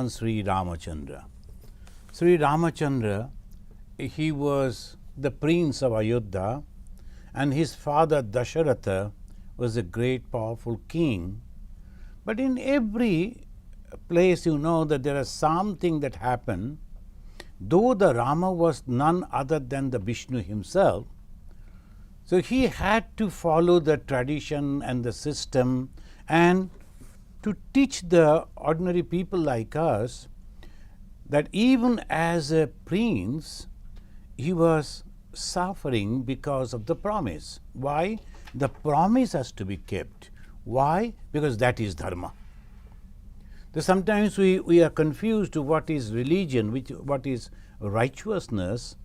Sri Ramachandra. Sri Ramachandra, he was the prince of Ayodhya, and his father Dasharatha was a great powerful king. But in every place you know that there is something that happened. Though the Rama was none other than the Vishnu himself, so he had to follow the tradition and the system and to teach the ordinary people like us that even as a prince, he was suffering because of the promise. Why? The promise has to be kept. Why? Because that is dharma. So sometimes we are confused to what is religion, what is righteousness.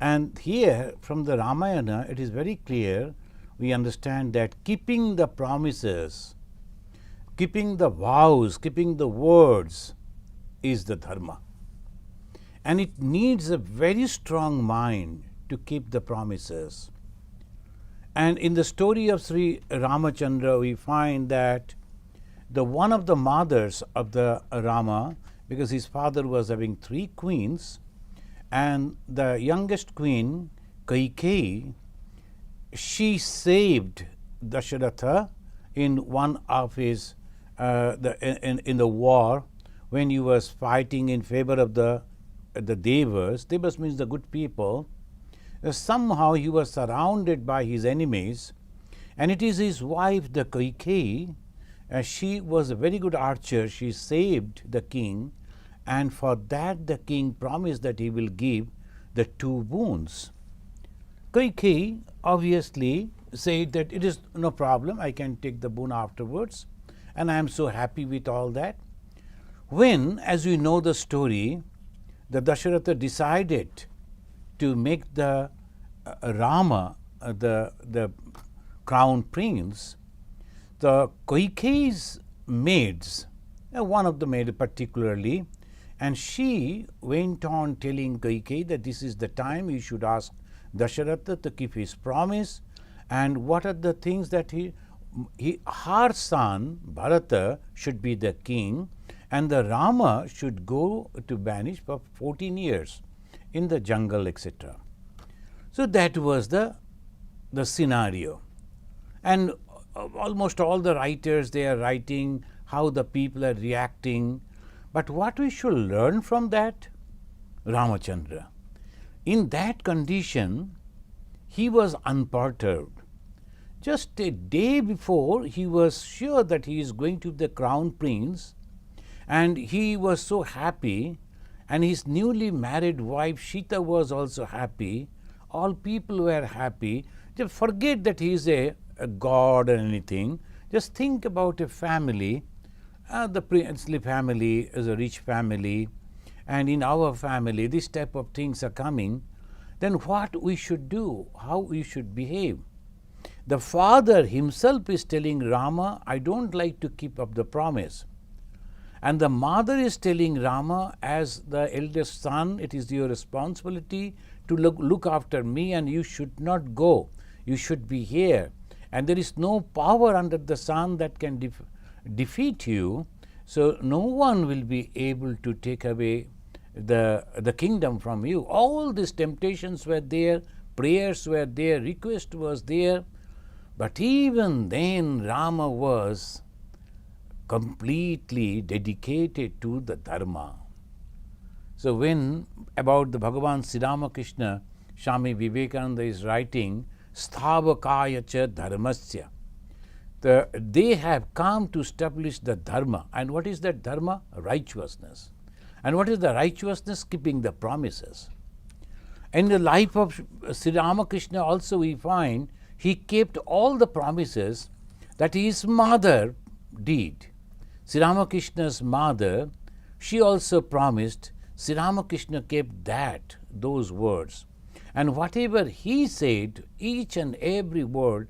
And here from the Ramayana, it is very clear, we understand that keeping the promises, keeping the vows, keeping the words is the dharma. And it needs a very strong mind to keep the promises. And in the story of Sri Ramachandra, we find that the one of the mothers of the Rama, because his father was having 3 queens, and the youngest queen, Kaikeyi, she saved Dasharatha in one of his in the war when he was fighting in favor of the Devas. Devas means the good people. Somehow he was surrounded by his enemies, and it is his wife, the Kaikeyi. She was a very good archer. She saved the king, and for that the king promised that he will give the 2 boons. Kaikeyi obviously said that it is no problem, I can take the boon afterwards, and I am so happy with all that. When, as we know the story, the Dasharatha decided to make the Rama the crown prince, the Kaikeyi's maids, one of the maids particularly, and she went on telling Kaikeyi that this is the time you should ask Dasharatha to keep his promise, and what are the things that her son Bharata should be the king, and the Rama should go to banish for 14 years in the jungle, etc. So that was the scenario. And almost all the writers, they are writing how the people are reacting. But what we should learn from that? Ramachandra. In that condition, he was unperturbed. Just a day before, he was sure that he is going to be the crown prince, and he was so happy, and his newly married wife Sita was also happy. All people were happy. Just forget that he is a god or anything. Just think about a family. The princely family is a rich family, and in our family this type of things are coming. Then what we should do, how we should behave. The father himself is telling Rama, I don't like to keep up the promise. And the mother is telling Rama, as the eldest son, it is your responsibility to look after me, and you should not go. You should be here. And there is no power under the sun that can defeat you. So no one will be able to take away the kingdom from you. All these temptations were there, prayers were there, request was there. But even then Rama was completely dedicated to the dharma. So when about the Bhagavan Sri Ramakrishna, Swami Vivekananda is writing, Sthavakaya cha dharmasya. They have come to establish the dharma. And what is that dharma? Righteousness. And what is the righteousness? Keeping the promises. In the life of Sri Ramakrishna also we find he kept all the promises that his mother did. Sri Ramakrishna's mother, she also promised. Sri Ramakrishna kept those words. And whatever he said, each and every word,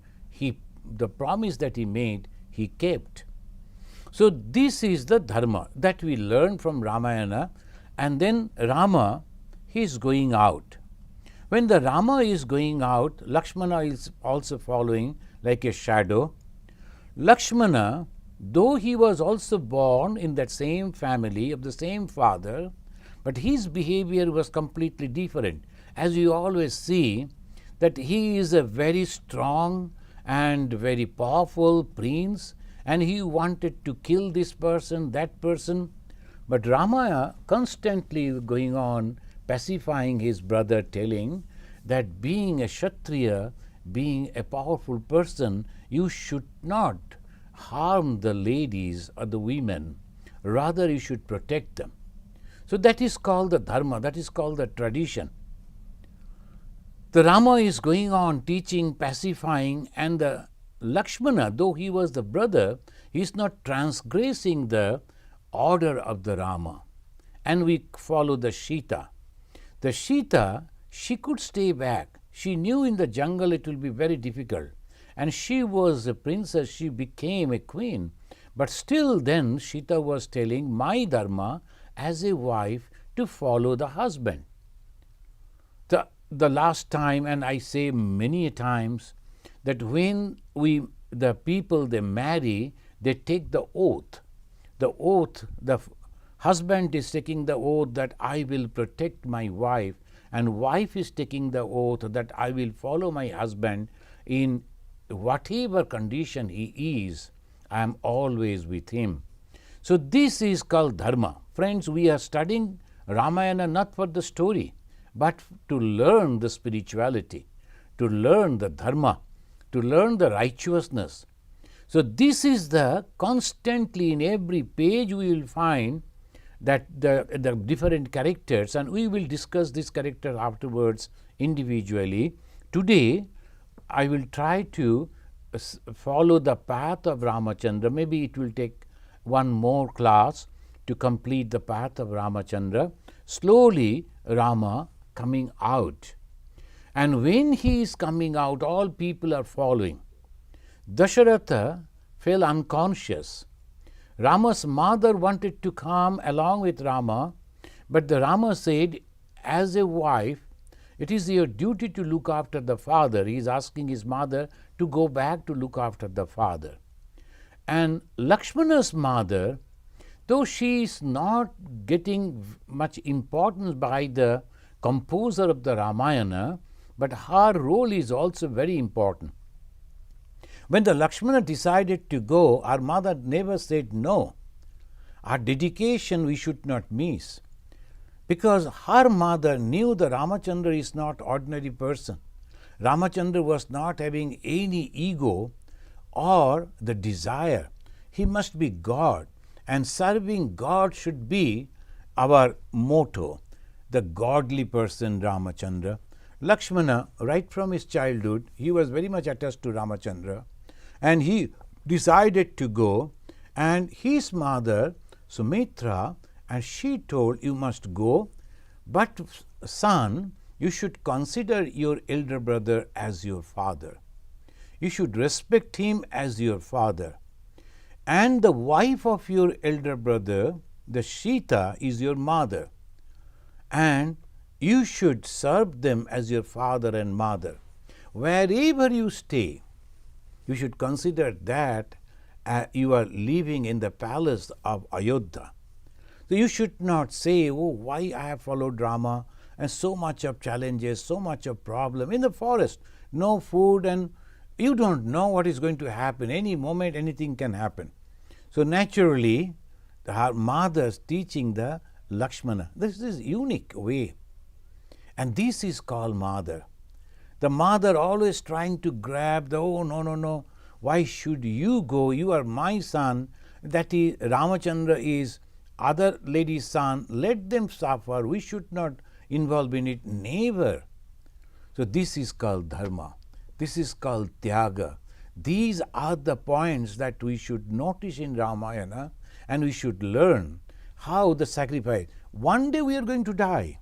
the promise that he made, he kept. So this is the dharma that we learn from Ramayana. And then Rama, he is going out. When the Rama is going out, Lakshmana is also following like a shadow. Lakshmana though he was also born in that same family of the same father, but his behavior was completely different. As you always see, that he is a very strong and very powerful prince, and he wanted to kill this person, that person. But Rama constantly going on pacifying his brother, telling that being a Kshatriya, being a powerful person, you should not harm the ladies or the women, rather you should protect them. So that is called the dharma, that is called the tradition. The Rama is going on teaching, pacifying, and the Lakshmana, though he was the brother, he is not transgressing the order of the Rama. And we follow the Sita. The Sita, she could stay back. She knew in the jungle it will be very difficult. And she was a princess, she became a queen. But still then Sita was telling, my dharma as a wife to follow the husband. The last time, and I say many times, that when the people they marry, they take the oath. The oath, the husband is taking the oath that I will protect my wife, and wife is taking the oath that I will follow my husband in whatever condition he is, I am always with him. So this is called dharma. Friends, we are studying Ramayana not for the story, but to learn the spirituality, to learn the dharma, to learn the righteousness. So this is the constantly in every page we will find that the different characters, and we will discuss this character afterwards individually. Today I will try to follow the path of Ramachandra. Maybe it will take one more class to complete the path of Ramachandra. Slowly Rama coming out, and when he is coming out, all people are following. Dasharatha fell unconscious. Rama's mother wanted to come along with Rama, but the Rama said, as a wife, it is your duty to look after the father. He is asking his mother to go back to look after the father. And Lakshmana's mother, though she is not getting much importance by the composer of the Ramayana, but her role is also very important. When the Lakshmana decided to go, our mother never said no. Our dedication we should not miss, because her mother knew that Ramachandra is not ordinary person. Ramachandra was not having any ego or the desire. He must be God, and serving God should be our motto. The godly person Ramachandra. Lakshmana, right from his childhood, he was very much attached to Ramachandra, and he decided to go, and his mother Sumitra, and she told, you must go, but son, you should consider your elder brother as your father. You should respect him as your father. And the wife of your elder brother, the Sita, is your mother. And you should serve them as your father and mother. Wherever you stay, you should consider that you are living in the palace of Ayodhya. So you should not say, oh, why I have followed Rama, and so much of challenges, so much of problem in the forest, no food, and you don't know what is going to happen. Any moment anything can happen. So naturally her mother's teaching the Lakshmana. This is unique way, and this is called mother. The mother always trying to grab the, oh no, why should you go? You are my son. That is, Ramachandra is other lady's son. Let them suffer. We should not involve in it. Never. So this is called dharma. This is called tyaga. These are the points that we should notice in Ramayana, and we should learn how the sacrifice. One day we are going to die.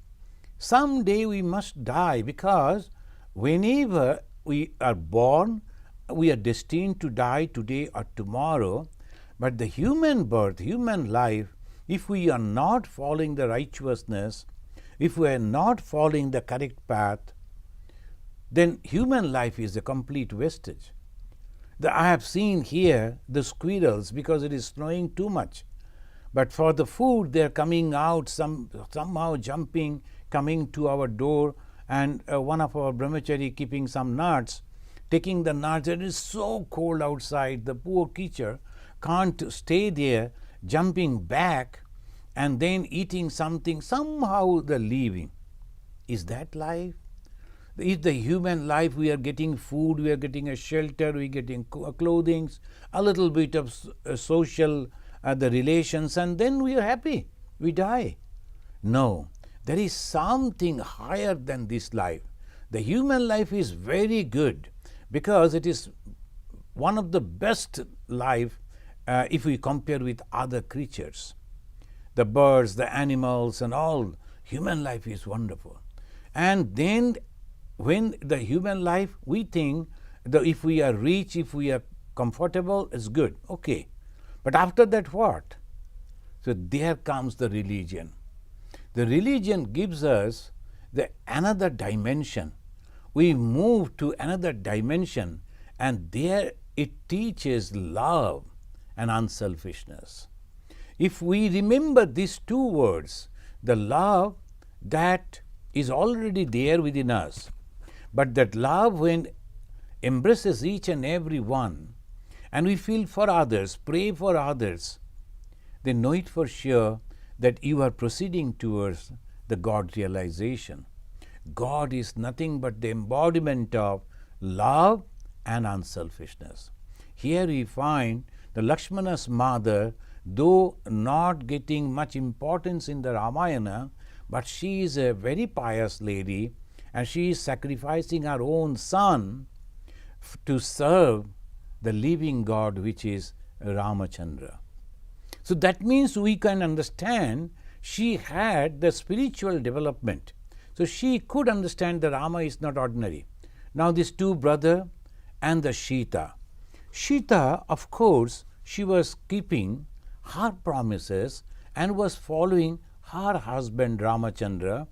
Someday we must die, because whenever we are born, we are destined to die today or tomorrow. But the human birth, human life, if we are not following the righteousness, if we are not following the correct path, then human life is a complete wastage. I have seen here the squirrels, because it is snowing too much. But for the food, they are coming out, somehow jumping, coming to our door, and one of our brahmachari keeping some nuts, taking the nuts. It is so cold outside. The poor creature can't stay there, jumping back and then eating something, somehow the leaving. Is that life? Is the human life? We are getting food, we are getting a shelter, we are getting clothing, a little bit of social the relations, and then we are happy, we die. No, there is something higher than this life. The human life is very good because it is one of the best life if we compare with other creatures. The birds, the animals and all, human life is wonderful. And then when the human life, we think that if we are rich, if we are comfortable, it's good, okay. But after that what? So there comes the religion. The religion gives us another dimension. We move to another dimension, and there it teaches love and unselfishness. If we remember these two words, the love that is already there within us, but that love when embraces each and every one, and we feel for others, pray for others, then know it for sure that you are proceeding towards the God realization. God is nothing but the embodiment of love and unselfishness. Here we find the Lakshmana's mother, though not getting much importance in the Ramayana, but she is a very pious lady, and she is sacrificing her own son to serve the living God, which is Ramachandra. So that means we can understand she had the spiritual development. So she could understand that Rama is not ordinary. Now these two brothers and the Sita. Sita, of course, she was keeping her promises and was following her husband Ramachandra.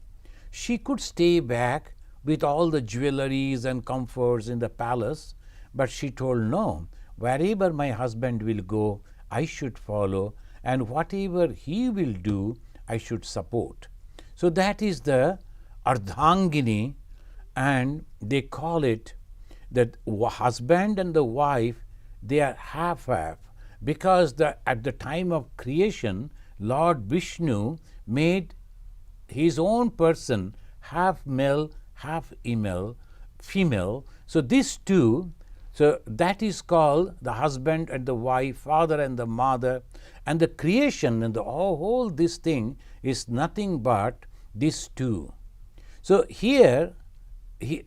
She could stay back with all the jewelries and comforts in the palace, but she told, no, wherever my husband will go, I should follow, and whatever he will do, I should support. So that is the Ardhangini, and they call it that husband and the wife, they are half-half, because at the time of creation, Lord Vishnu made his own person half male, half female. So these two, so that is called the husband and the wife, father and the mother, and the creation and the whole this thing is nothing but these two. So here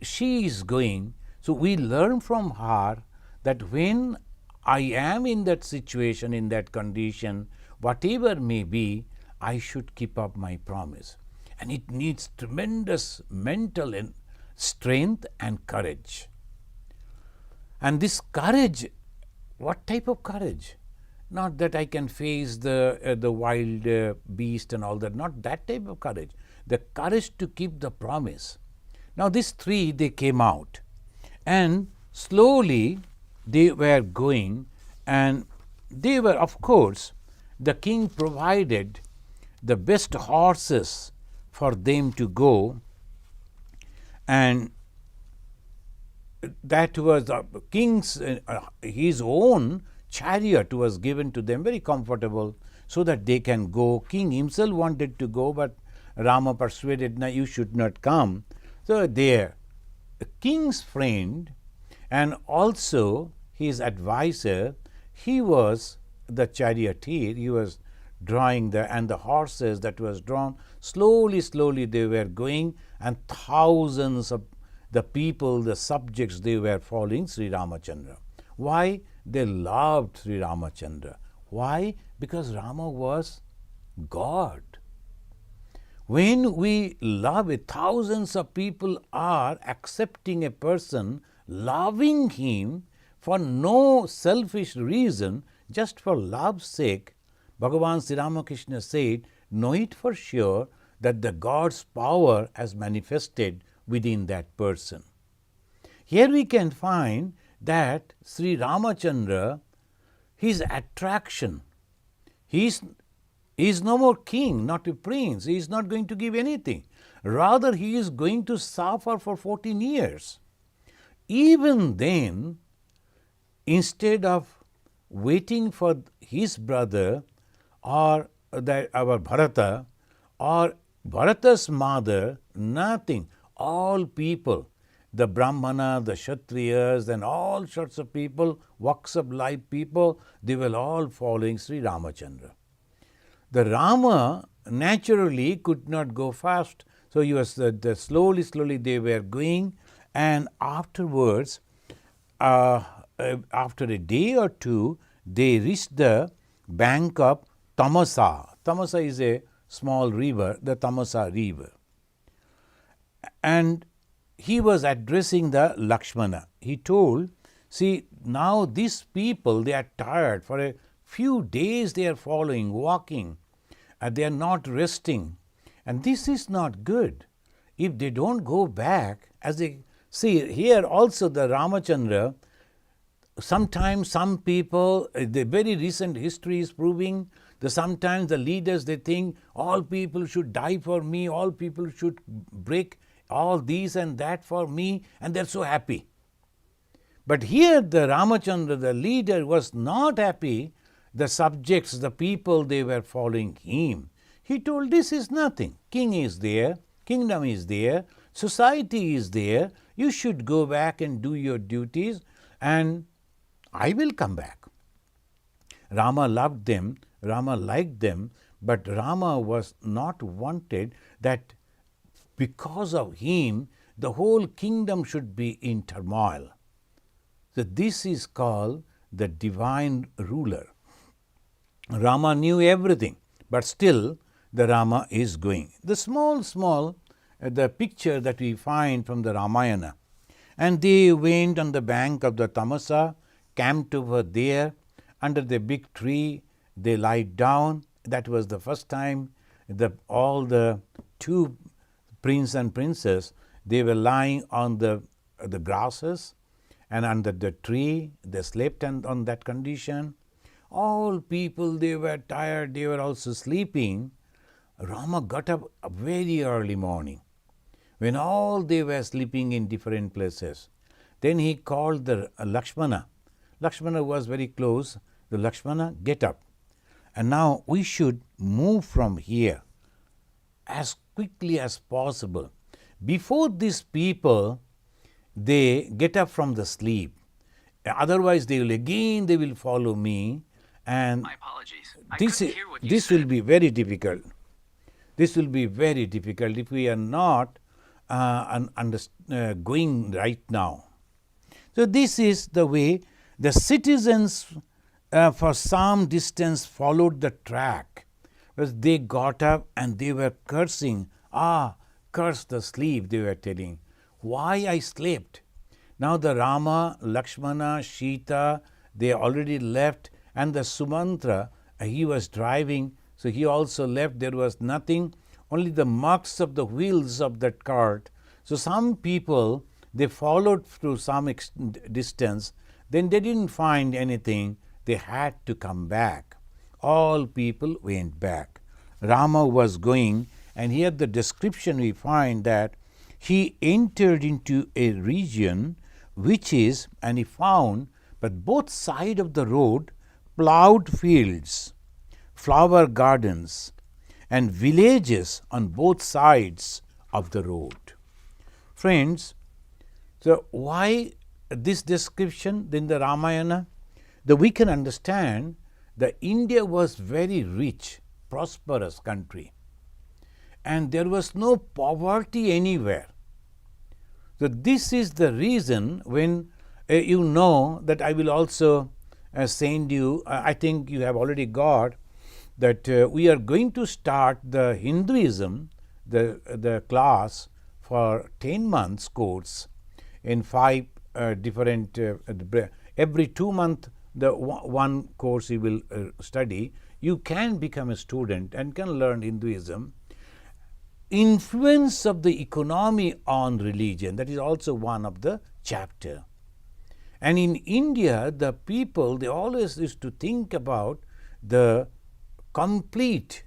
she is going, so we learn from her that when I am in that situation, in that condition, whatever may be, I should keep up my promise. And it needs tremendous mental strength and courage. And this courage, what type of courage? Not that I can face the wild beast and all that, not that type of courage. The courage to keep the promise. Now these three, they came out, and slowly they were going, and they were, of course, the king provided the best horses for them to go, and that was the king's, his own chariot was given to them, very comfortable, so that they can go. King himself wanted to go, but Rama persuaded, no, you should not come. So there, the king's friend and also his advisor, he was the charioteer, he was drawing the horses that was drawn, slowly they were going, and thousands of the people, the subjects, they were following Sri Ramachandra. Why? They loved Sri Ramachandra. Why? Because Rama was God. When we love it, thousands of people are accepting a person, loving him for no selfish reason, just for love's sake. Bhagavan Sri Ramakrishna said, know it for sure that the God's power has manifested within that person. Here we can find that Sri Ramachandra, his attraction, he is no more king, not a prince. He is not going to give anything. Rather, he is going to suffer for 14 years. Even then, instead of waiting for his brother or our Bharata or Bharata's mother, nothing. All people, the Brahmana, the Kshatriyas, and all sorts of people, walks of life people, they were all following Sri Ramachandra. The Rama naturally could not go fast, so he was slowly they were going, and afterwards, after a day or two, they reached the bank of Tamasa. Tamasa is a small river, the Tamasa river. And he was addressing the Lakshmana. He told, see, now these people, they are tired. For a few days they are following, walking, and they are not resting. And this is not good. If they don't go back, as they see here also the Ramachandra, sometimes some people, the very recent history is proving that sometimes the leaders, they think all people should die for me, all people should break all these and that for me, and they're so happy. But here the Ramachandra, the leader, was not happy. The subjects, the people, they were following him. He told, this is nothing. King is there, kingdom is there, society is there. You should go back and do your duties, and I will come back. Rama loved them, Rama liked them, but Rama was not wanted that because of him the whole kingdom should be in turmoil. So this is called the divine ruler. Rama knew everything, but still the Rama is going. The small the picture that we find from the Ramayana. And they went on the bank of the Tamasa, camped over there under the big tree. They lied down. That was the first time all the two prince and princess, they were lying on the grasses and under the tree. They slept on that condition. All people, they were tired. They were also sleeping. Rama got up very early morning when all they were sleeping in different places. Then he called the Lakshmana. Lakshmana was very close. The Lakshmana, get up. And now we should move from here as quickly as possible. Before these people, they get up from the sleep. Otherwise, they will follow me. And my apologies. This will be very difficult. This will be very difficult if we are not going right now. So this is the way the citizens for some distance followed the track. Because they got up and they were cursing. Curse the sleep, they were telling. Why I slept? Now the Rama, Lakshmana, Sita, they already left, and the Sumantra, he was driving, so he also left. There was nothing, only the marks of the wheels of that cart. So some people, they followed through some distance, then they didn't find anything, they had to come back. All people went back. Rama was going, and here the description we find that he entered into a region which is, and he found, but both sides of the road, plowed fields, flower gardens, and villages on both sides of the road. Friends, so why this description in the Ramayana? That we can understand that India was very rich, prosperous country, and there was no poverty anywhere. So this is the reason when you know that I will also send you, I think you have already got, that we are going to start the Hinduism, the class for 10 months course in 5 different, every 2 months the one course you will study. You can become a student and can learn Hinduism. Influence of the economy on religion, that is also one of the chapter. And in India, the people, they always used to think about the complete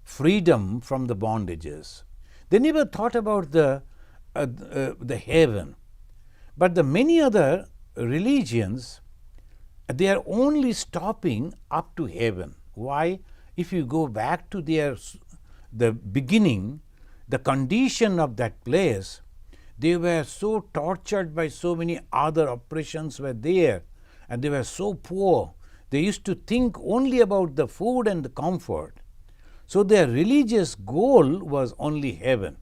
freedom from the bondages. They never thought about the heaven. But the many other religions, they are only stopping up to heaven. Why? If you go back to the beginning, the condition of that place, they were so tortured by so many other oppressions were there, and they were so poor. They used to think only about the food and the comfort. So their religious goal was only heaven.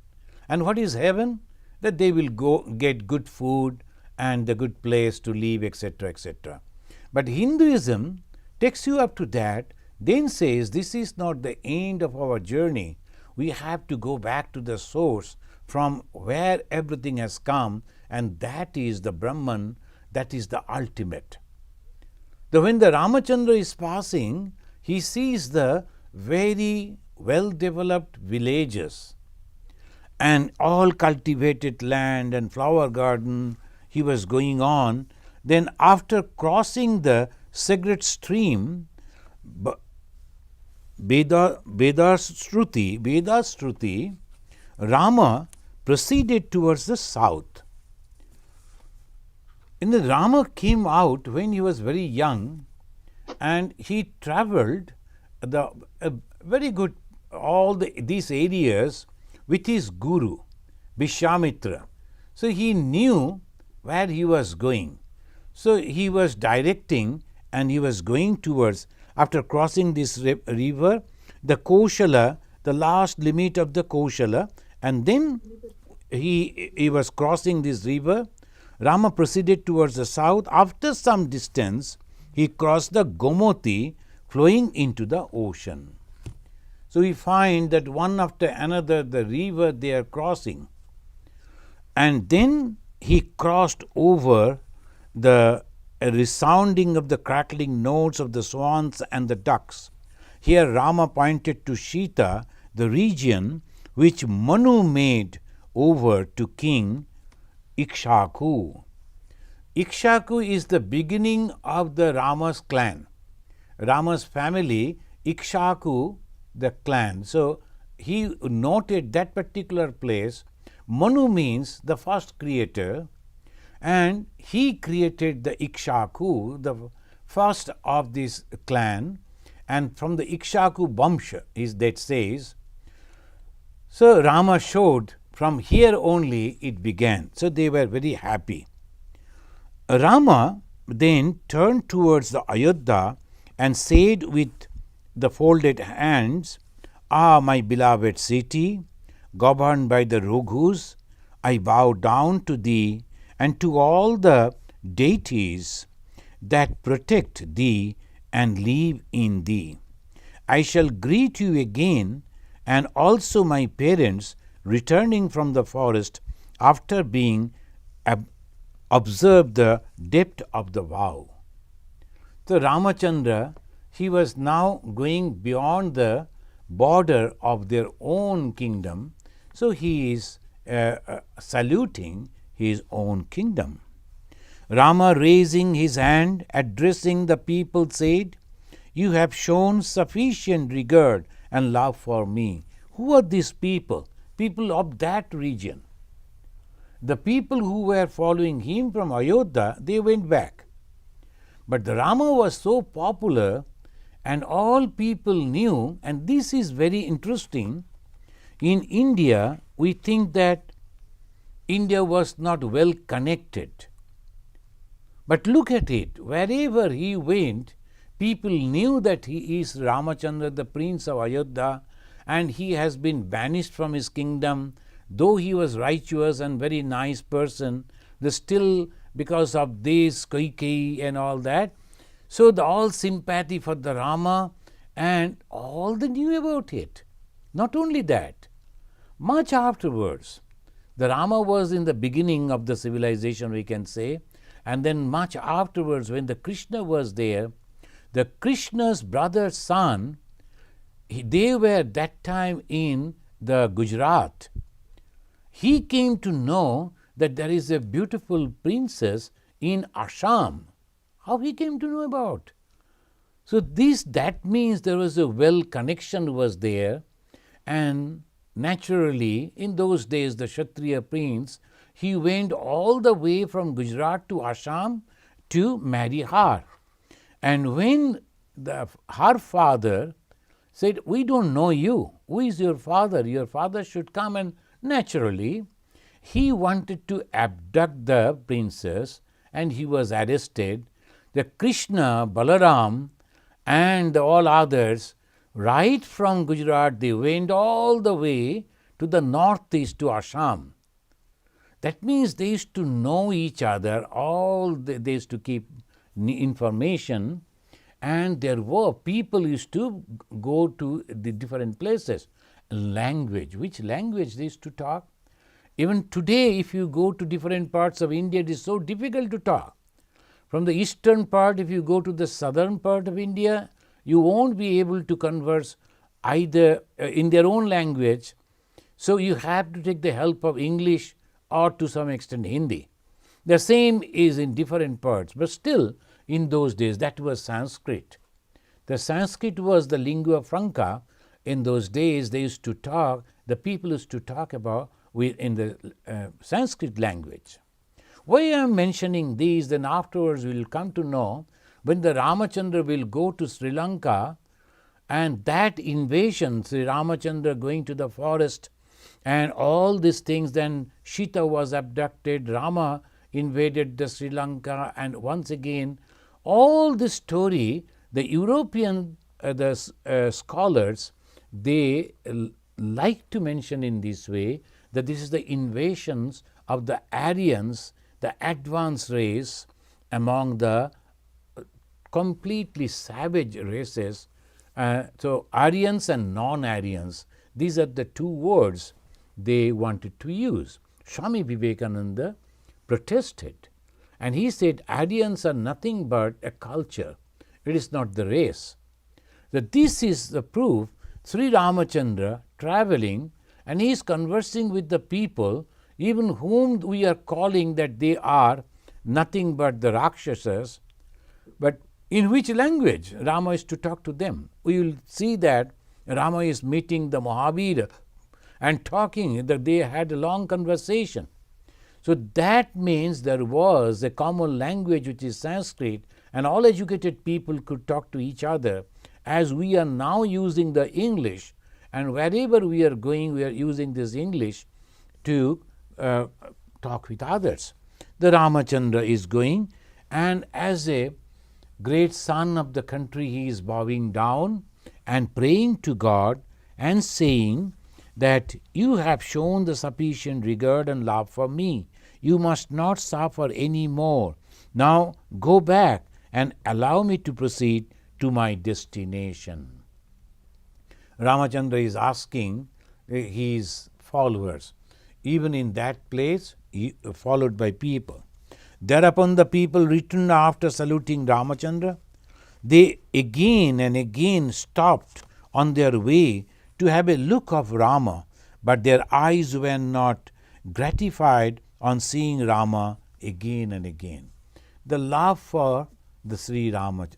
And what is heaven? That they will go get good food and a good place to live, etc., etc. But Hinduism takes you up to that, then says this is not the end of our journey. We have to go back to the source from where everything has come, and that is the Brahman, that is the ultimate. When the Ramachandra is passing, he sees the very well-developed villages and all cultivated land and flower garden. He was going on. Then after crossing the sacred stream, Veda's Shruti, Rama proceeded towards the south. And the Rama came out when he was very young, and he traveled very good all these areas with his guru, Vishwamitra. So he knew where he was going. So he was directing, and he was going towards, after crossing this river, the Koshala, the last limit of the Koshala, and then he was crossing this river. Rama proceeded towards the south. After some distance, he crossed the Gomoti, flowing into the ocean. So we find that one after another the river they are crossing. And then he crossed over the resounding of the crackling notes of the swans and the ducks. Here Rama pointed to Shita, the region which Manu made over to King Ikshaku. Ikshaku is the beginning of the Rama's clan. Rama's family, Ikshaku, the clan. So he noted that particular place. Manu means the first creator, and he created the Ikshaku, the first of this clan, and from the Ikshaku Vamsha is that says. So Rama showed from here only it began. So they were very happy. Rama then turned towards the Ayodhya and said with the folded hands, "Ah, my beloved city, governed by the Raghus, I bow down to thee and to all the deities that protect thee and live in thee. I shall greet you again, and also my parents returning from the forest after being observed the depth of the vow." So Ramachandra, he was now going beyond the border of their own kingdom. So he is saluting his own kingdom. Rama, raising his hand, addressing the people, said, "You have shown sufficient regard and love for me." Who are these people? People of that region. The people who were following him from Ayodhya, they went back. But the Rama was so popular, and all people knew, and this is very interesting. In India, we think that India was not well connected. But look at it, wherever he went, people knew that he is Ramachandra, the prince of Ayodhya, and he has been banished from his kingdom. Though he was righteous and very nice person, still because of this, Kaikeyi and all that, so all sympathy for the Rama, and all they knew about it. Not only that, much afterwards, the Rama was in the beginning of the civilization, we can say, and then much afterwards when the Krishna was there, the Krishna's brother's son, they were that time in the Gujarat. He came to know that there is a beautiful princess in Assam. How he came to know about? So that means there was a well connection was there, and naturally in those days the Kshatriya prince, he went all the way from Gujarat to Assam to marry her. And when her father said, "We don't know you. Who is your father? Your father should come." And naturally, he wanted to abduct the princess, and he was arrested. The Krishna, Balaram, and all others, right from Gujarat, they went all the way to the northeast to Assam. That means they used to know each other, they used to keep information, and there were people used to go to the different places. Language, which language they used to talk? Even today, if you go to different parts of India, it is so difficult to talk. From the eastern part, if you go to the southern part of India, you won't be able to converse either in their own language. So you have to take the help of English or to some extent Hindi. The same is in different parts, but still in those days that was Sanskrit. The Sanskrit was the lingua franca. In those days they used to talk, the people used to talk about in the Sanskrit language. Why I am mentioning these, then afterwards we will come to know when the Ramachandra will go to Sri Lanka, and that invasion, Sri Ramachandra going to the forest and all these things, then Sita was abducted, Rama invaded the Sri Lanka, and once again all this story, the European scholars, they like to mention in this way that this is the invasions of the Aryans, the advanced race among the completely savage races. So Aryans and non-Aryans, these are the two words they wanted to use. Swami Vivekananda protested, and he said Aryans are nothing but a culture, it is not the race. That this is the proof. Sri Ramachandra traveling, and he is conversing with the people, even whom we are calling that they are nothing but the Rakshasas, but in which language Rama is to talk to them? We will see that Rama is meeting the Mahavira and talking, that they had a long conversation. So that means there was a common language which is Sanskrit, and all educated people could talk to each other, as we are now using the English, and wherever we are going we are using this English to talk with others. The Ramachandra is going, and as a great son of the country he is bowing down and praying to God and saying that you have shown the sufficient regard and love for me. You must not suffer any more. Now go back and allow me to proceed to my destination. Ramachandra is asking his followers, even in that place, followed by people. Thereupon the people returned after saluting Ramachandra. They again and again stopped on their way to have a look of Rama, but their eyes were not gratified on seeing Rama again and again. The love for the Sri Rama.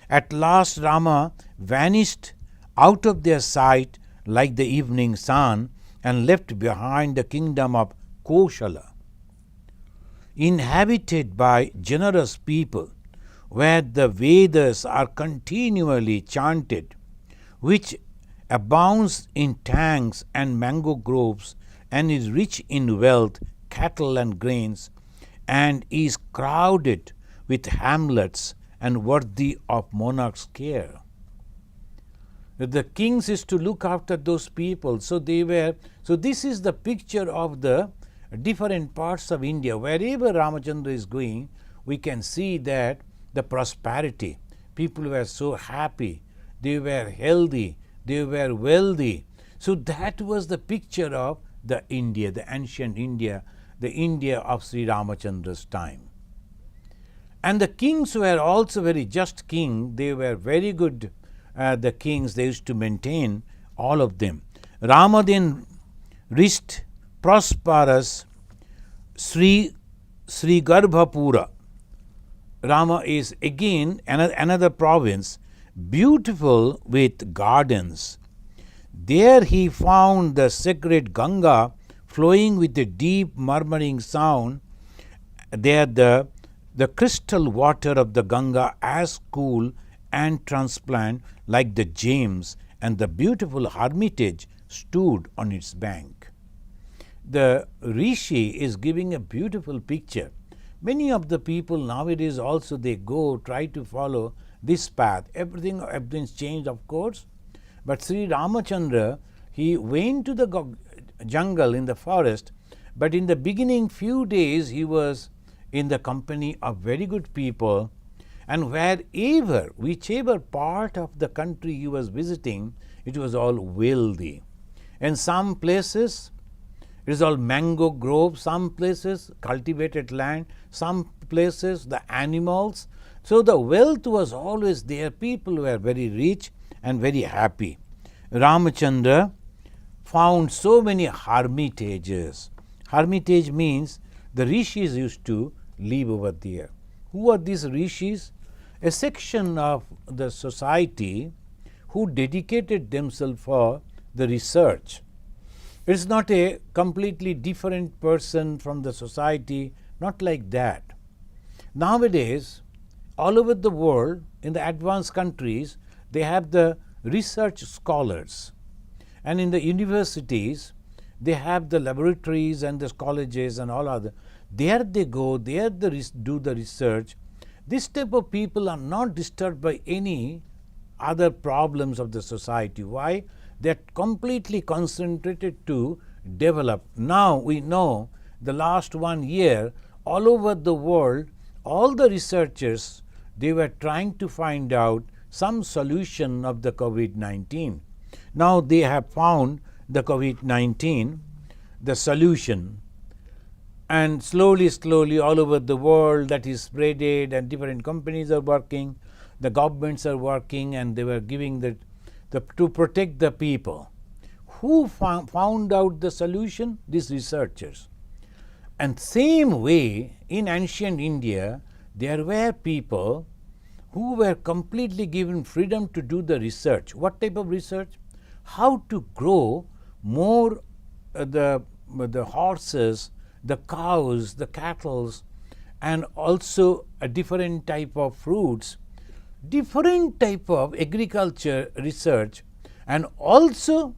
At last Rama vanished out of their sight like the evening sun and left behind the kingdom of Koshala, inhabited by generous people, where the Vedas are continually chanted, which abounds in tanks and mango groves, and is rich in wealth, cattle and grains, and is crowded with hamlets and worthy of monarch's care. The kings is to look after those people. So this is the picture of the different parts of India. Wherever Ramachandra is going, we can see that the prosperity. People were so happy, they were healthy, they were wealthy. So that was the picture of the India, the ancient India, the India of Sri Ramachandra's time. And the kings were also very just king. They were very good, the kings. They used to maintain all of them. Rama then reached prosperous Sri Sri Garbhapura. Rama is again another province, beautiful with gardens. There he found the sacred Ganga flowing with a deep murmuring sound. There the crystal water of the Ganga as cool and transparent like the gems, and the beautiful hermitage stood on its bank. The Rishi is giving a beautiful picture. Many of the people nowadays also they go try to follow this path. Everything's changed, of course. But Sri Ramachandra, he went to the jungle in the forest, but in the beginning few days he was in the company of very good people, and whichever part of the country he was visiting, it was all wealthy. In some places it is all mango grove, some places cultivated land, some places the animals. So the wealth was always there. People were very rich and very happy. Ramachandra found so many hermitages. Hermitage means the rishis used to live over there. Who are these rishis? A section of the society who dedicated themselves for the research. It is not a completely different person from the society, not like that. Nowadays, all over the world, in the advanced countries, they have the research scholars. And in the universities, they have the laboratories and the colleges and all other. There they go, there they do the research. This type of people are not disturbed by any other problems of the society. Why? They are completely concentrated to develop. Now we know the last 1 year, all over the world, all the researchers, they were trying to find out some solution of the COVID-19. Now they have found the COVID-19, the solution, and slowly all over the world that is spreaded, and different companies are working, the governments are working, and they were giving to protect the people. Who found out the solution? These researchers. And same way in ancient India, there were people who were completely given freedom to do the research. What type of research? How to grow more the horses, the cows, the cattle, and also a different type of fruits, different type of agriculture research, and also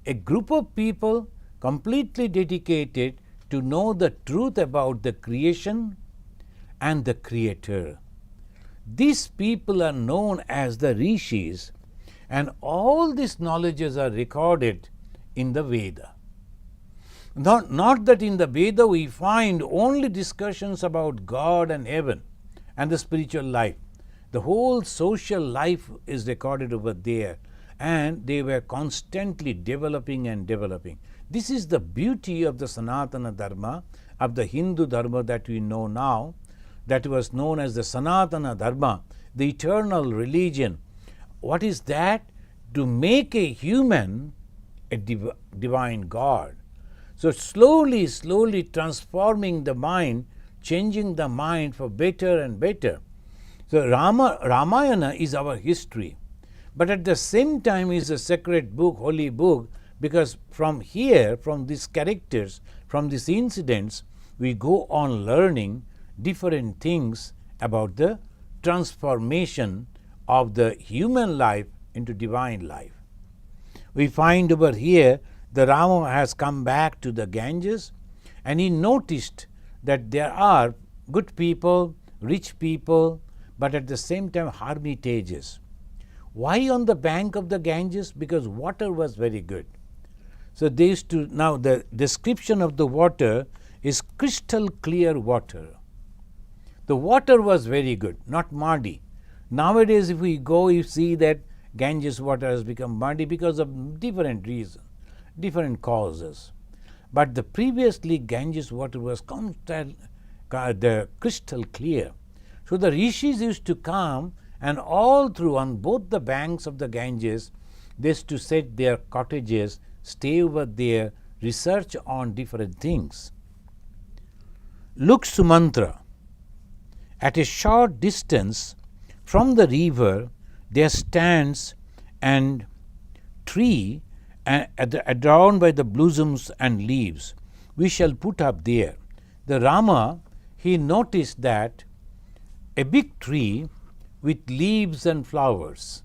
a group of people completely dedicated to know the truth about the creation and the creator. These people are known as the rishis, and all these knowledges are recorded in the Veda. Not that in the Veda we find only discussions about God and heaven and the spiritual life. The whole social life is recorded over there, and they were constantly developing and developing. This is the beauty of the Sanatana Dharma, of the Hindu Dharma that we know now, that was known as the Sanatana Dharma, the eternal religion. What is that? To make a human a divine God. So slowly transforming the mind, changing the mind for better and better. So Ramayana is our history, but at the same time is a sacred book, holy book, because from here, from these characters, from these incidents, we go on learning different things about the transformation of the human life into divine life. We find over here the Rama has come back to the Ganges, and he noticed that there are good people, rich people, but at the same time hermitages. Why on the bank of the Ganges? Because water was very good. So they used to, now the description of the water is crystal clear water. The water was very good, not muddy. Nowadays if we go, you see that Ganges water has become muddy because of different reasons, different causes. But the previously Ganges water was the crystal clear. So the rishis used to come, and all through on both the banks of the Ganges, they used to set their cottages, stay over there, research on different things. Look, Sumantra, at a short distance from the river there stands an tree adorned by the blossoms and leaves. We shall put up there. The Rama, he noticed that a big tree with leaves and flowers.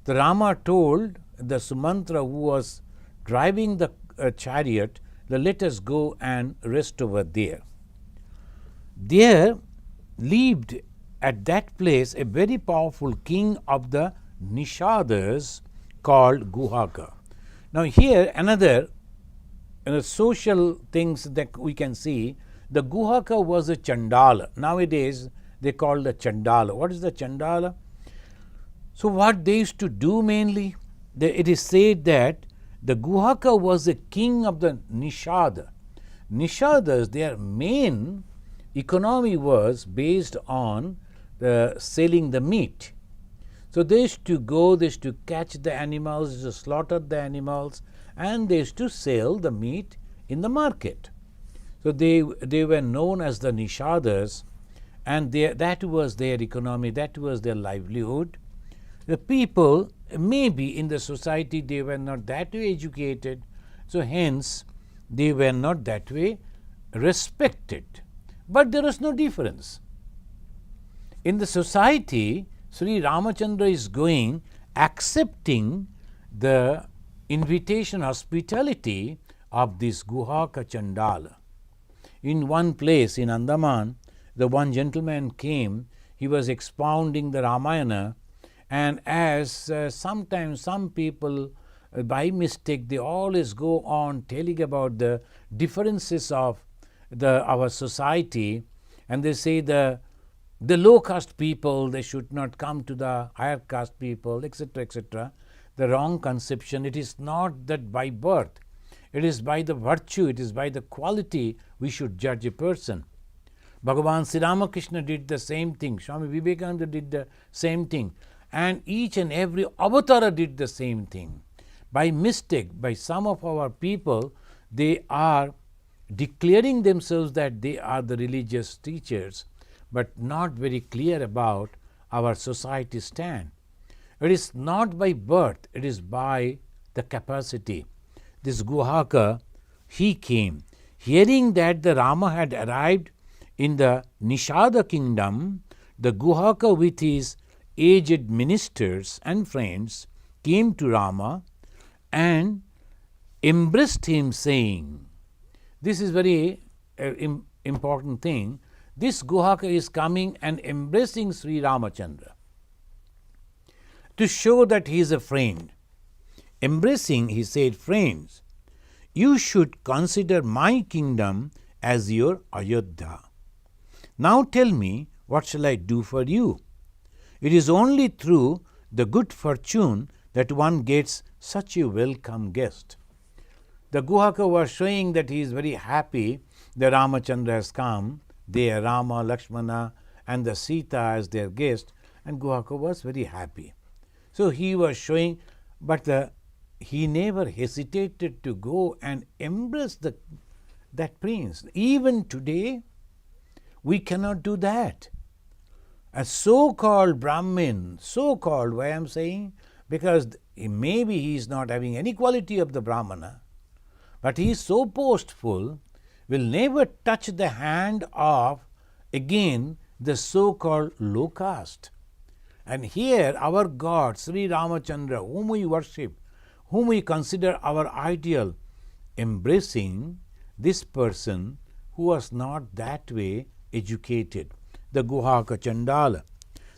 The Rama told the Sumantra, who was driving the chariot, let us go and rest over there. There lived at that place a very powerful king of the Nishadas called Guhaka. Now here another social things that we can see. The Guhaka was a Chandala. Nowadays they call the Chandala. What is the Chandala? So what they used to do mainly, it is said that the Guhaka was a king of the Nishada. Nishadas, their main economy was based on selling the meat. So they used to go, they used to catch the animals, they used to slaughter the animals, and they used to sell the meat in the market. So they were known as the Nishadas, and that was their economy, that was their livelihood. The people, maybe in the society, they were not that way educated, so hence they were not that way respected. But there was no difference. In the society, Sri Ramachandra is going, accepting the invitation, hospitality of this Guhaka Chandala. In one place in Andaman, the one gentleman came, he was expounding the Ramayana, and as sometimes some people by mistake, they always go on telling about the differences of our society, and they say the low caste people, they should not come to the higher caste people, etc., etc. The wrong conception. It is not that by birth, it is by the virtue, it is by the quality we should judge a person. Bhagavan Sri Ramakrishna did the same thing, Swami Vivekananda did the same thing, and each and every avatara did the same thing. By mistake, by some of our people, they are declaring themselves that they are the religious teachers, but not very clear about our society stand. It is not by birth, it is by the capacity. This Guhaka, he came, hearing that the Rama had arrived in the Nishada kingdom. The Guhaka with his aged ministers and friends came to Rama and embraced him, saying, this is very important thing, this Guhaka is coming and embracing Sri Ramachandra to show that he is a friend. Embracing, he said, friends, you should consider my kingdom as your Ayodhya. Now tell me, what shall I do for you? It is only through the good fortune that one gets such a welcome guest. The Guhaka was showing that he is very happy that Ramachandra has come, there Rama, Lakshmana and the Sita as their guest, and Guhaka was very happy. So he was showing, but he never hesitated to go and embrace that prince. Even today, we cannot do that. A so-called Brahmin, so-called, why I am saying, because maybe he is not having any quality of the Brahmana, but he is so boastful, will never touch the hand of, again, the so-called low caste. And here our God, Sri Ramachandra, whom we worship, whom we consider our ideal, embracing this person who was not that way educated, the Guhaka Chandala.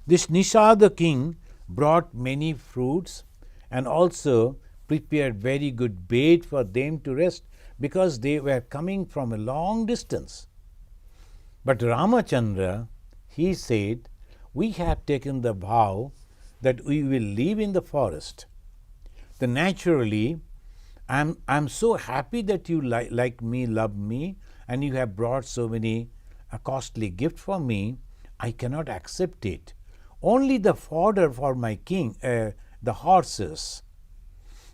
This Nishada king brought many fruits and also prepared very good bed for them to rest, because they were coming from a long distance. But Ramachandra, he said, we have taken the vow that we will live in the forest. Then naturally, I'm so happy that you like me, love me, and you have brought so many a costly gift for me. I cannot accept it. Only the fodder for my king, the horses,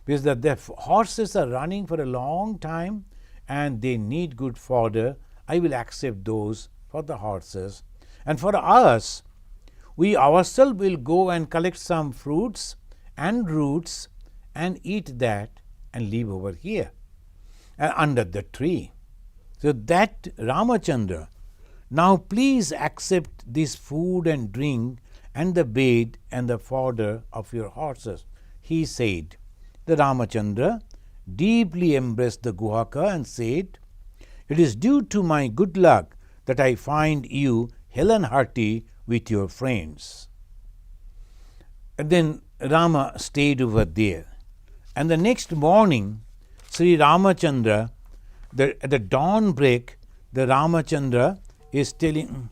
because the horses are running for a long time and they need good fodder. I will accept those for the horses. And for us, we ourselves will go and collect some fruits and roots and eat that and live over here and under the tree. So that Ramachandra, now please accept this food and drink and the bed and the fodder of your horses, he said. The Ramachandra deeply embraced the Guhaka and said, it is due to my good luck that I find you hale and hearty with your friends. And then Rama stayed over there. And the next morning, Sri Ramachandra, at the dawn break, the Ramachandra is telling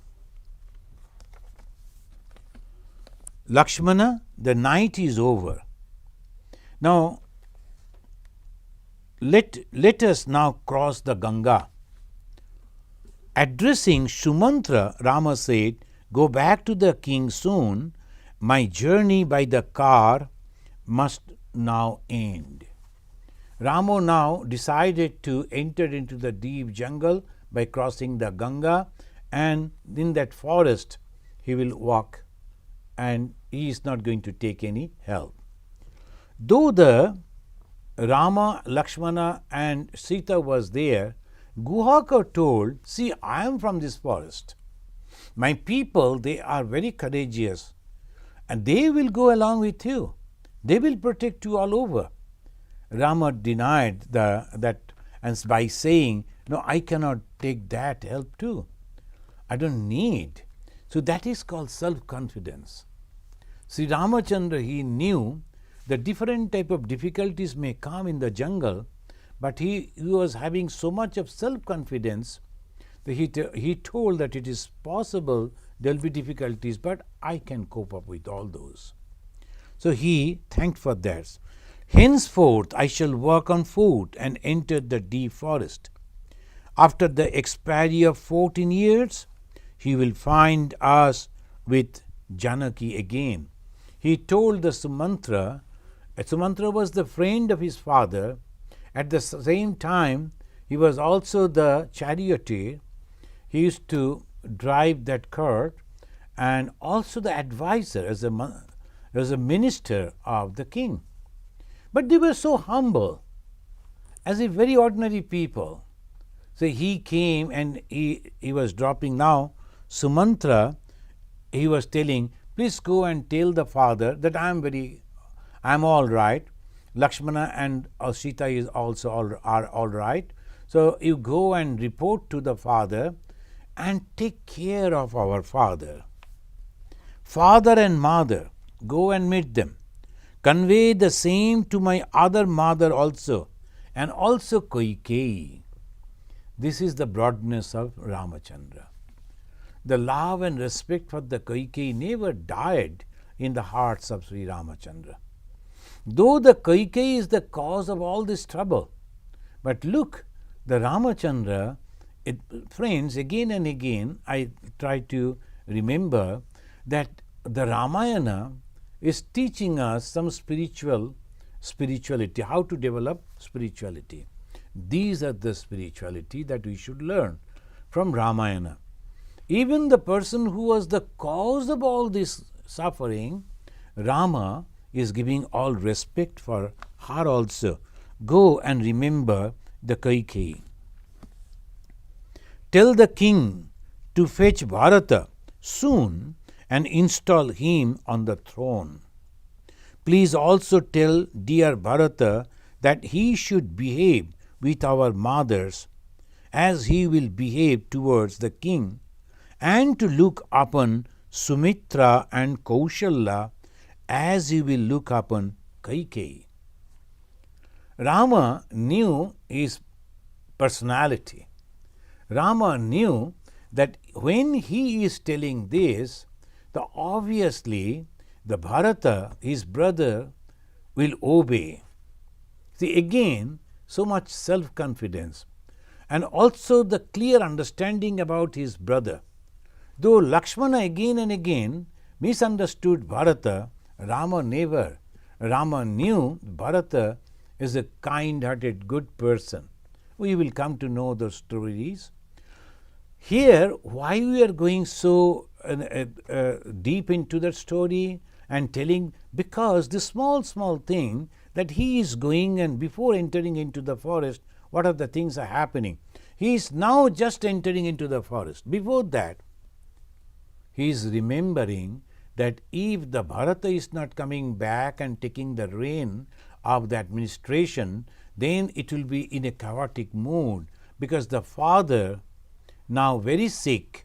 Lakshmana, the night is over. Now, let us now cross the Ganga. Addressing Sumantra, Rama said, go back to the king soon. My journey by the car must now end. Rama now decided to enter into the deep jungle by crossing the Ganga, and in that forest he will walk and he is not going to take any help. Though the Rama, Lakshmana and Sita was there, Guhaka told, see, I am from this forest. My people, they are very courageous and they will go along with you. They will protect you all over. Rama denied that and by saying, no, I cannot take that help too. I don't need. So that is called self-confidence. Sri Ramachandra, he knew that different type of difficulties may come in the jungle, but he was having so much of self-confidence that he told that it is possible there will be difficulties, but I can cope up with all those. So he thanked for that. Henceforth I shall work on foot and enter the deep forest. After the expiry of 14 years, he will find us with Janaki again. He told the Sumantra, Sumantra was the friend of his father. At the same time, he was also the charioteer. He used to drive that cart and also the advisor as a minister of the king. But they were so humble, as if very ordinary people. So he came and he was dropping now. Sumantra, he was telling, please go and tell the father that I am all right. Lakshmana and Sita is also are all right. So you go and report to the father and take care of our father. Father and mother, go and meet them. Convey the same to my other mother also, and also Kaikeyi. This is the broadness of Ramachandra. The love and respect for the Kaikeyi never died in the hearts of Sri Ramachandra. Though the Kaikeyi is the cause of all this trouble, but look, the Ramachandra, friends, again and again I try to remember that the Ramayana is teaching us some spirituality, how to develop spirituality. These are the spirituality that we should learn from Ramayana. Even the person who was the cause of all this suffering, Rama is giving all respect for her also. Go and remember the Kaikeyi. Tell the king to fetch Bharata soon and install him on the throne. Please also tell dear Bharata that he should behave with our mothers as he will behave towards the king, and to look upon Sumitra and Kaushalya as he will look upon Kaikeyi. Rama knew his personality. Rama knew that when he is telling this, obviously the Bharata, his brother, will obey. See, again, so much self-confidence and also the clear understanding about his brother. Though Lakshmana again and again misunderstood Bharata, Rama never. Rama knew Bharata is a kind-hearted, good person. We will come to know those stories. Here, why we are going so deep into that story and telling, because the small thing that he is going, and before entering into the forest, what are the things are happening? He is now just entering into the forest. Before that, he is remembering that if the Bharata is not coming back and taking the reign of the administration, then it will be in a chaotic mood, because the father now very sick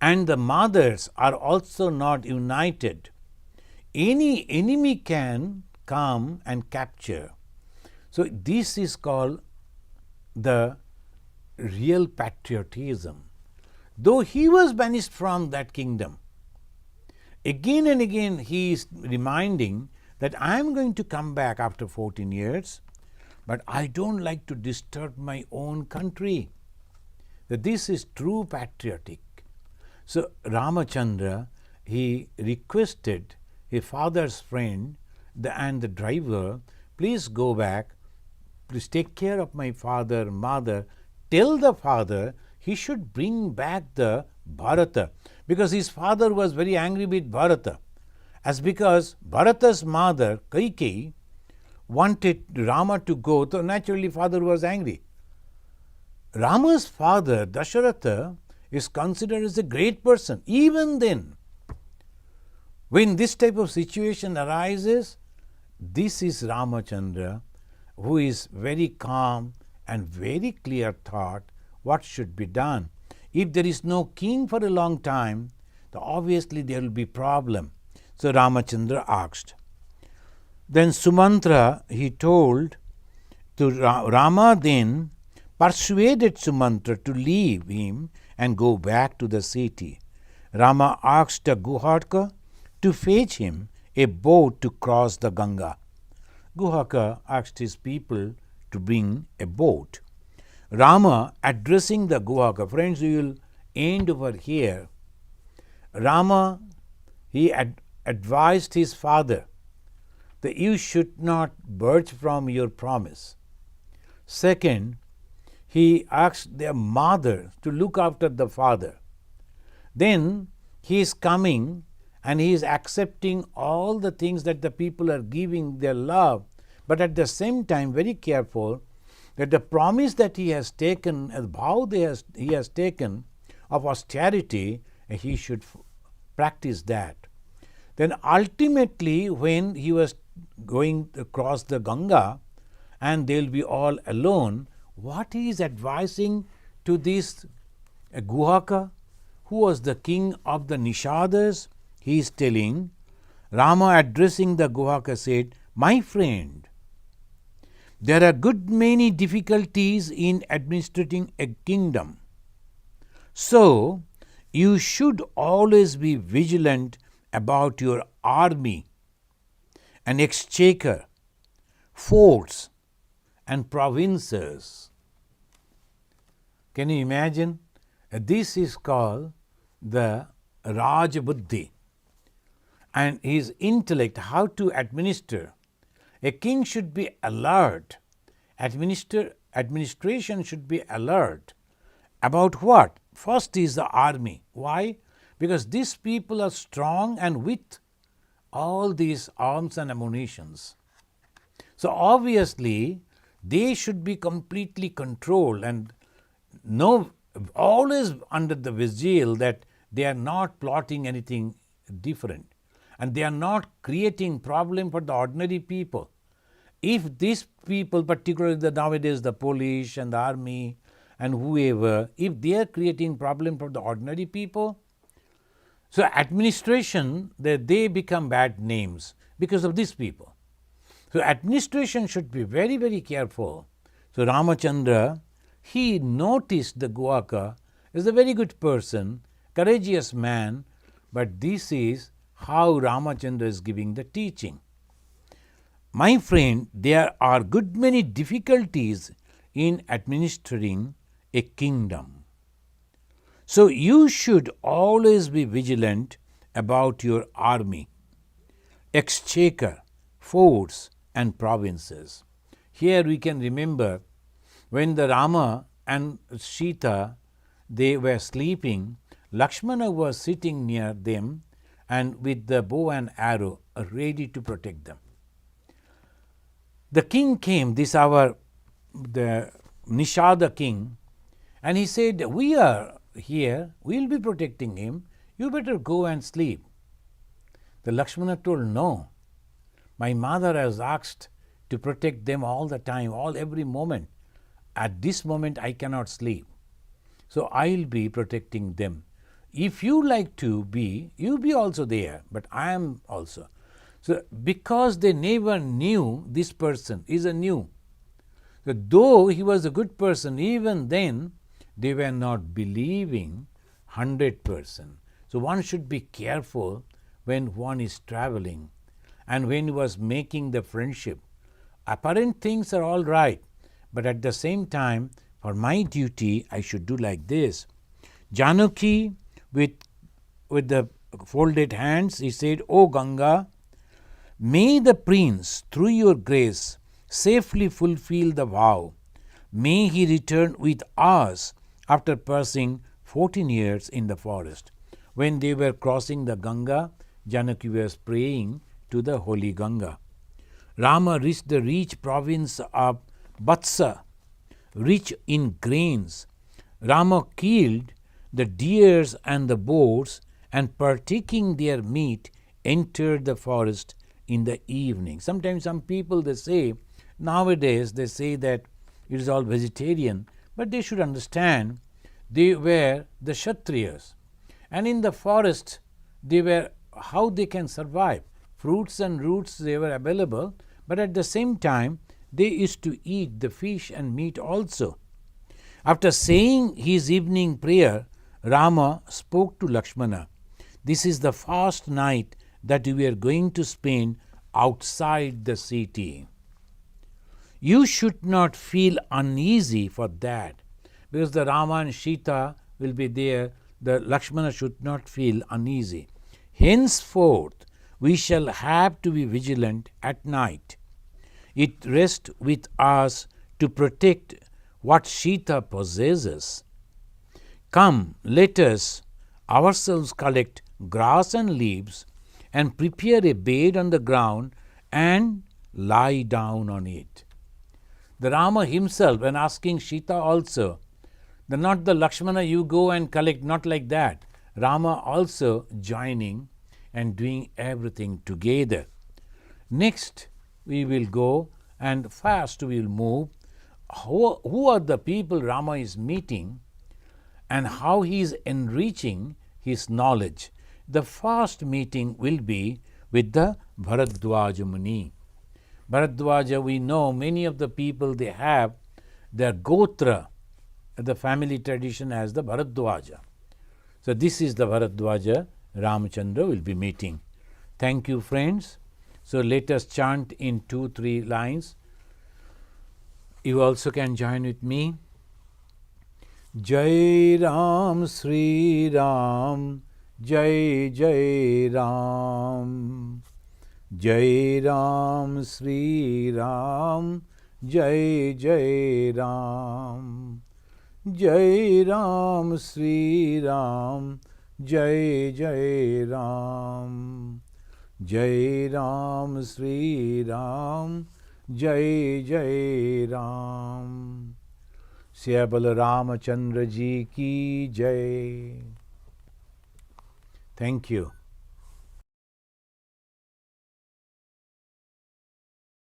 and the mothers are also not united. Any enemy can come and capture. So, this is called the real patriotism. Though he was banished from that kingdom, again and again he is reminding that I am going to come back after 14 years, but I don't like to disturb my own country. That this is true patriotic. So, Ramachandra, he requested his father's friend and the driver, please go back, please take care of my father, mother, tell the father he should bring back the Bharata, because his father was very angry with Bharata, as because Bharata's mother Kaikeyi wanted Rama to go, so naturally father was angry. Rama's father Dasharatha is considered as a great person. Even then, when this type of situation arises, this is Ramachandra who is very calm and very clear thought what should be done. If there is no king for a long time, then obviously there will be problem. So Ramachandra asked. Then Sumantra, he told to Rama, then persuaded Sumantra to leave him and go back to the city. Rama asked a Guhaka to fetch him a boat to cross the Ganga. Guhaka asked his people to bring a boat. Rama addressing the Guhaka, friends, we will end over here. Rama, he advised his father that you should not budge from your promise. Second, he asked their mother to look after the father. Then he is coming and he is accepting all the things that the people are giving their love, but at the same time very careful that the promise that he has taken, a vow he has taken of austerity, he should practice that. Then ultimately when he was going across the Ganga and they will be all alone, what he is advising to this Guhaka, who was the king of the Nishadas, he is telling, Rama addressing the Guhaka said, my friend, there are good many difficulties in administrating a kingdom. So, you should always be vigilant about your army and exchequer, forts and provinces. Can you imagine? This is called the Raj Buddhi and his intellect, how to administer. A king should be alert. Administration should be alert. About what? First is the army. Why? Because these people are strong and with all these arms and ammunitions. So obviously, they should be completely controlled and always under the vigil that they are not plotting anything different and they are not creating problem for the ordinary people. If these people, particularly nowadays the police and the army and whoever, if they are creating problem for the ordinary people, so administration, they become bad names because of these people. So administration should be very, very careful. So Ramachandra, he noticed the Guhaka is a very good person, courageous man, but this is how Ramachandra is giving the teaching. My friend, there are good many difficulties in administering a kingdom. So you should always be vigilant about your army, exchequer, forts and provinces. Here we can remember when the Rama and Sita, they were sleeping, Lakshmana was sitting near them and with the bow and arrow ready to protect them. The king came, the Nishada king, and he said, "We are here, we will be protecting him, you better go and sleep." The Lakshmana told, "No, my mother has asked to protect them all the time, every moment. At this moment I cannot sleep. So I will be protecting them. If you like to be, you be also there, but I am also." So because they never knew this person is a new. So though he was a good person, even then they were not believing 100%. So one should be careful when one is traveling and when he was making the friendship. Apparent things are all right, but at the same time, for my duty, I should do like this. Janaki, with the folded hands, he said, "O Ganga, may the prince, through your grace, safely fulfill the vow. May he return with us after passing 14 years in the forest." When they were crossing the Ganga, Janaki was praying to the holy Ganga. Rama reached the rich province of Vatsa, rich in grains. Rama killed the deers and the boars, and partaking their meat, entered the forest in the evening. Sometimes some people nowadays they say that it is all vegetarian, but they should understand they were the Kshatriyas. And in the forest, how they can survive. Fruits and roots they were available, but at the same time they used to eat the fish and meat also. After saying his evening prayer, Rama spoke to Lakshmana, "This is the first night that we are going to spend outside the city. You should not feel uneasy for that, because the Rama and Sita will be there. The Lakshmana should not feel uneasy. Henceforth, we shall have to be vigilant at night. It rests with us to protect what Sita possesses. Come, let us ourselves collect grass and leaves and prepare a bed on the ground and lie down on it." The Rama himself, when asking Sita also, not the Lakshmana, you go and collect, not like that. Rama also joining and doing everything together. Next, we will go and first we will move. Who are the people Rama is meeting and how he is enriching his knowledge. The first meeting will be with the Bharadwaja Muni. Bharadwaja, we know many of the people, they have their Gotra, the family tradition as the Bharadwaja. So this is the Bharadwaja Ramachandra will be meeting. Thank you, friends. So let us chant in 2-3 lines. You also can join with me. Jai Ram, Sri Ram, Jai Jai Ram. Jai Ram, Sri Ram, Jai Jai Ram. Jai Ram, Sri Ram, Jai Jai Ram. Jai Ram, Sri Ram, Jai Jai Ram. Syabal Ramachandra Ji ki Jai. Thank you.